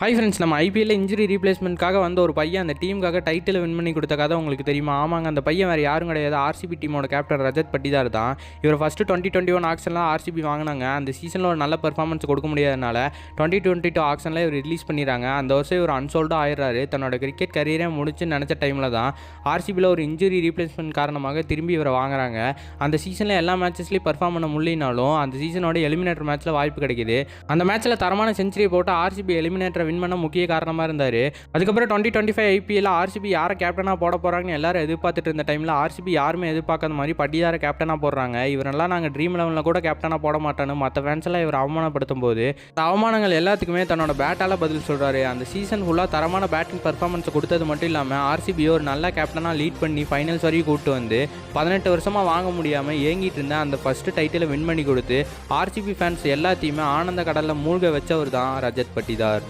Hi friends, நம்ம ஐபிஎல்ல injury ரீப்ளேஸ்மெண்ட்காக வந்த ஒரு பையன் அந்த டீமுக்காக டைட்டில் வின் பண்ணி கொடுத்த கதை உங்களுக்கு தெரியுமா? ஆமாங்க, அந்த பையன் வேறு யாரும் கிடையாது, ஆர்சிபி டீமோட கேப்டன் ரஜத் பட்டிதார் தான். இவர் ஃபஸ்ட்டு 2021 ஆக்ஷனில் ஆர்சிபி வாங்கினாங்க. அந்த சீசனில் ஒரு நல்ல பெர்ஃபார்மன்ஸ் கொடுக்க முடியாதனால 2022 ஆக்ஷனில் இவர் ரிலீஸ் பண்ணிடுறாங்க. அந்த வருஷம் இவர் அன்சோல்டாக ஆயிடுறாரு. தன்னோட கிரிக்கெட் கரியரே முடிச்சுன்னு நினச்ச டைமில் தான் ஆர்சிபியில் ஒரு இன்ஜுரி ரீப்ளேஸ்மெண்ட் காரணமாக திரும்பி இவரை வாங்குறாங்க. அந்த சீசனில் எல்லா மேட்சஸ்லையும் பெர்ஃபார்ம் பண்ண முடியினாலும் அந்த சீசனோட எலிமினேட்டர் மேட்ச்சில் வாய்ப்பு கிடைக்குது. அந்த மேட்ச்சில் தரமான செஞ்சுரியை போட்டு ஆர்சிபி எலிமினேட்டரை வின் பண்ண முக்கிய காரணமாக இருந்தார். அதுக்கப்புறம் 2025 ஐபிஎல்ல ஆர்சிபி யாரை கேப்டனாக போட போகிறாங்கன்னு எல்லாரும் எதிர்பார்த்துட்டு இருந்த டைமில் ஆர்சிபி யாருமே எதிர்பார்க்காத மாதிரி பட்டிதாரை கேப்டனாக போடுறாங்க. இவரெல்லாம் நாங்கள் ட்ரீம் 11 கூட கேப்டனாக போட மாட்டோன்னு மற்ற ஃபேன்ஸ் எல்லாம் இவர் அவமானப்படுத்தும் போது அவமானங்கள் எல்லாத்துக்குமே தன்னோட பேட்டால் பதில் சொல்கிறாரு. அந்த சீசன் ஃபுல்லாக தரமான பேட்டிங் பர்ஃபார்மன்ஸ் கொடுத்தது மட்டும் இல்லாமல் ஆர்சிபியை ஒரு நல்ல கேப்டனாக லீட் பண்ணி ஃபைனல்ஸ் வரைக்கும் கூப்பிட்டு வந்து 18 வருஷமாக வாங்க முடியாமல் ஏங்கிட்டு இருந்த அந்த ஃபஸ்ட்டு டைட்டிலை வின் பண்ணி கொடுத்து ஆர்சிபி ஃபேன்ஸ் எல்லாத்தையுமே ஆனந்த கடலில் மூழ்க வச்சவர் தான் ரஜத் பட்டிதார்.